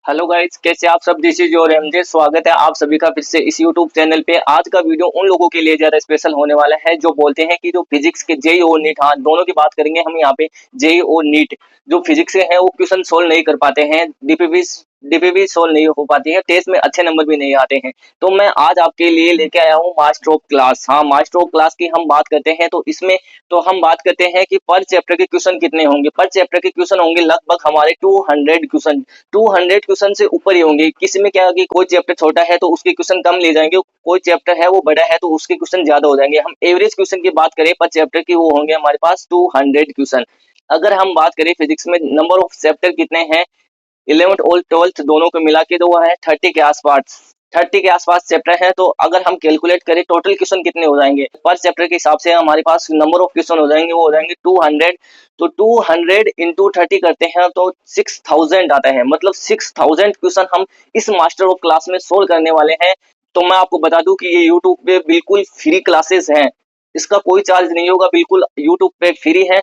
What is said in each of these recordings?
Hello guys, कैसे आप सब। This is your MJ. स्वागत है आप सभी का फिर से इस यूट्यूब चैनल पे। आज का वीडियो उन लोगों के लिए ज्यादा स्पेशल होने वाला है जो बोलते हैं कि जो फिजिक्स के जेई और नीट, हाँ दोनों की बात करेंगे हम यहाँ पे। जेई और नीट जो फिजिक्स से है वो क्वेश्चन सोल्व नहीं कर पाते हैं, डीपीबी सोल्व नहीं हो पाती है, टेस्ट में अच्छे नंबर भी नहीं आते हैं। तो मैं आज आपके लिए लेके आया हूँ मास्टर ऑफ क्लास। हाँ, मास्टर ऑफ क्लास की हम बात करते हैं तो इसमें तो हम बात करते हैं कि पर चैप्टर के क्वेश्चन कितने होंगे। पर चैप्टर के क्वेश्चन होंगे लगभग हमारे 200 क्वेश्चन। 200 क्वेश्चन से ऊपर ही होंगे। किसी में क्या है कि कोई चैप्टर छोटा है तो उसके क्वेश्चन कम ले जाएंगे, कोई चैप्टर है वो बड़ा है तो उसके क्वेश्चन ज्यादा हो जाएंगे। हम एवरेज क्वेश्चन की बात करें पर चैप्टर की, वो होंगे हमारे पास 200 क्वेश्चन। अगर हम बात करें फिजिक्स में नंबर ऑफ चैप्टर कितने हैं 11th और 12th दोनों को मिला के, तो वो है 30 के आसपास। 30 के आसपास चैप्टर है। तो अगर हम कैलकुलेट करें टोटल क्वेश्चन कितने हो जाएंगे पर चैप्टर के हिसाब से, हमारे पास नंबर ऑफ क्वेश्चन हो जाएंगे, वो हो जाएंगे 200। तो 200 इंटू 30 करते हैं तो 6000 आता है। मतलब 6000 क्वेश्चन हम इस मास्टर ऑफ क्लास में सोल्व करने वाले हैं। तो मैं आपको बता दूं कि ये यूट्यूब पे बिल्कुल फ्री क्लासेस हैं, इसका कोई चार्ज नहीं होगा, बिल्कुल यूट्यूब पे फ्री है।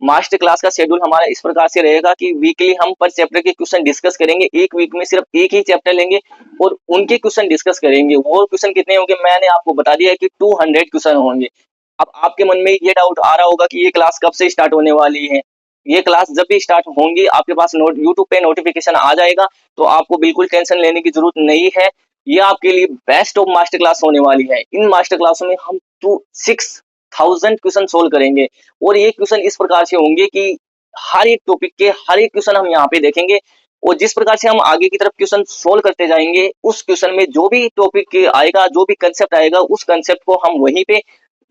मास्टर क्लास का शेड्यूल हमारा इस प्रकार से रहेगा कि वीकली हम पर चैप्टर के क्वेश्चन डिस्कस करेंगे। एक वीक में सिर्फ एक ही चैप्टर लेंगे और उनके क्वेश्चन डिस्कस करेंगे। वो क्वेश्चन कितने होंगे मैंने आपको बता दिया है कि 200 क्वेश्चन होंगे। अब आपके मन में ये डाउट आ रहा होगा कि ये क्लास कब से स्टार्ट होने वाली है। ये क्लास जब भी स्टार्ट होंगी आपके पास यूट्यूब पे नोटिफिकेशन आ जाएगा, तो आपको बिल्कुल टेंशन लेने की जरूरत नहीं है। ये आपके लिए बेस्ट ऑफ मास्टर क्लास होने वाली है। इन मास्टर क्लासों में हम 6000 क्वेश्चन सोल्व करेंगे। और ये क्वेश्चन इस प्रकार से होंगे कि हर एक टॉपिक के हर एक क्वेश्चन हम यहाँ पे देखेंगे। और जिस प्रकार से हम आगे की तरफ क्वेश्चन सोल्व करते जाएंगे, उस क्वेश्चन में जो भी टॉपिक आएगा, जो भी कंसेप्ट आएगा, उस कंसेप्ट को हम वहीं पे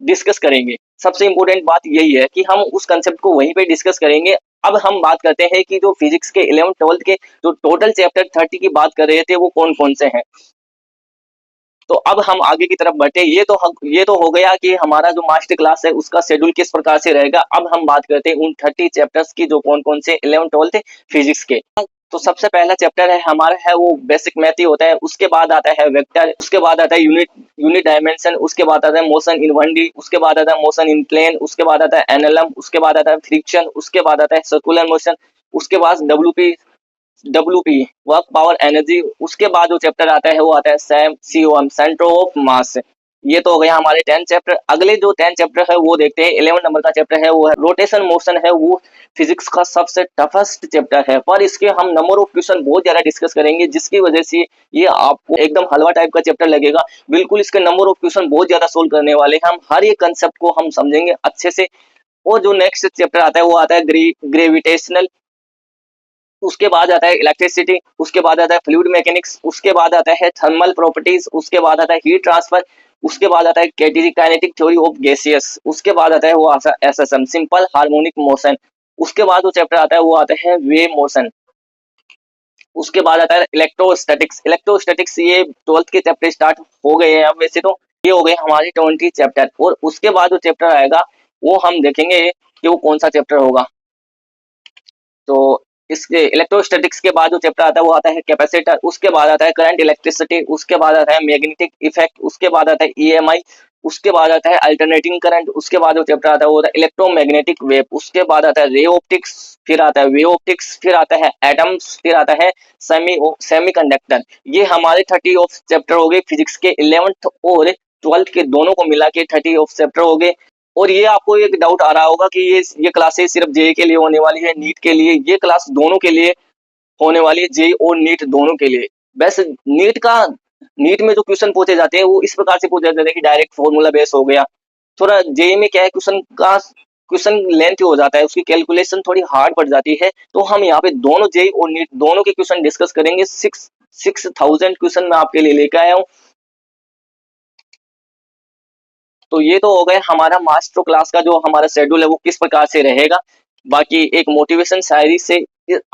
डिस्कस करेंगे। सबसे इंपॉर्टेंट बात यही है कि हम उस कंसेप्ट को वहीं पे डिस्कस करेंगे। अब हम बात करते हैं कि जो फिजिक्स के 11th 12th के जो टोटल चैप्टर 30 की बात कर रहे थे वो कौन कौन से हैं। तो अब हम आगे की तरफ बढ़ते। ये तो हो गया कि हमारा जो मास्टर क्लास है उसका शेड्यूल किस प्रकार से रहेगा। अब हम बात करते हैं उन 30 चैप्टर्स की जो कौन कौन से 11th 12th फिजिक्स के। तो सबसे पहला चैप्टर है हमारा, है वो बेसिक मैथ ही होता है। उसके बाद आता है वेक्टर, उसके बाद आता है यूनिट डायमेंशन, उसके बाद आता है मोशन इन 1D, उसके बाद आता है मोशन इन प्लेन, उसके बाद आता है एनएलएम, उसके बाद आता है फ्रिक्शन, उसके बाद आता है सर्कुलर मोशन, उसके बाद डब्ल्यूपी वर्क पावर एनर्जी। उसके बाद जो चैप्टर आता है वो आता है सीओएम सेंटर ऑफ मास। ये तो हो गया हमारे 10 चैप्टर। अगले जो 10 चैप्टर है वो देखते हैं। 11 नंबर का चैप्टर है वो है रोटेशन मोशन। है वो फिजिक्स का सबसे टफेस्ट चैप्टर है, पर इसके हम नंबर ऑफ क्वेश्चन बहुत ज्यादा डिस्कस करेंगे, जिसकी वजह से ये आपको एकदम हलवा टाइप का चैप्टर लगेगा। बिल्कुल इसके नंबर ऑफ क्वेश्चन बहुत ज्यादा सोल्व करने वाले हैं हम। हर एक कंसेप्ट को हम समझेंगे अच्छे से। और जो नेक्स्ट चैप्टर आता है वो आता है ग्रेविटेशनल। उसके बाद आता है इलेक्ट्रिसिटी, उसके बाद आता है फ्लूइड मैकेनिक्स, उसके बाद आता है थर्मल प्रॉपर्टीज, उसके बाद आता है हीट ट्रांसफर, उसके बाद आता है काइनेटिक थ्योरी ऑफ गैसियस, उसके बाद आता है वो एसएसएम सिंपल हार्मोनिक मोशन। उसके बाद जो चैप्टर आता है वो आता है वेव मोशन। उसके बाद आता है इलेक्ट्रोस्टैटिक्स। इलेक्ट्रोस्टैटिक्स ये 12th के चैप्टर स्टार्ट हो गए हैं अब वैसे तो। ये हो गए हमारे 20 चैप्टर। और उसके बाद जो चैप्टर आएगा वो हम देखेंगे कि वो कौन सा चैप्टर होगा। तो इसके इलेक्ट्रोस्टैटिक्स के बाद जो चैप्टर आता है वो आता है कैपेसिटर, उसके बाद आता है करंट इलेक्ट्रिसिटी, उसके बाद आता है मैग्नेटिक इफेक्ट, उसके बाद आता है ईएमआई, उसके बाद आता है अल्टरनेटिंग करंट, उसके बाद जो चैप्टर आता है वो आता है इलेक्ट्रोमैग्नेटिक वेव, उसके बाद आता है रे ऑप्टिक्स, फिर आता है वेव ऑप्टिक्स, फिर आता है एटम्स, फिर आता है सेमीकंडक्टर। ये हमारे 30 ऑफ चैप्टर हो गए फिजिक्स के 11th और 12th के दोनों को मिला के 30 ऑफ चैप्टर हो गए। और ये आपको एक डाउट आ रहा होगा कि ये क्लासेस सिर्फ जेई के लिए होने वाली है, नीट के लिए। ये क्लास दोनों के लिए होने वाली है, जेई और नीट दोनों के लिए। वैसे नीट में जो क्वेश्चन पूछे जाते हैं वो इस प्रकार से पूछे जाते हैं कि डायरेक्ट फॉर्मूला बेस हो गया। थोड़ा जेई में क्या है, क्वेश्चन लेंथ हो जाता है, उसकी कैलकुलेशन थोड़ी हार्ड पड़ जाती है। तो हम यहाँ पे दोनों जेई और नीट दोनों के क्वेश्चन डिस्कस करेंगे। 6000 क्वेश्चन मैं आपके लिए लेकर आया हूँ। तो ये तो हो गया हमारा मास्टर क्लास का जो हमारा शेड्यूल है वो किस प्रकार से रहेगा। बाकी एक मोटिवेशन शायरी से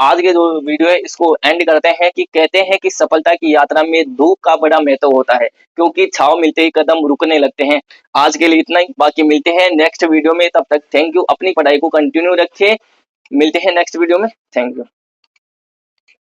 आज के जो वीडियो है इसको एंड करते हैं कि कहते हैं कि सफलता की यात्रा में धूप का बड़ा महत्व होता है, क्योंकि छाव मिलते ही कदम रुकने लगते हैं। आज के लिए इतना ही, बाकी मिलते हैं नेक्स्ट वीडियो में। तब तक थैंक यू, अपनी पढ़ाई को कंटिन्यू रखिए। मिलते हैं नेक्स्ट वीडियो में। Thank you.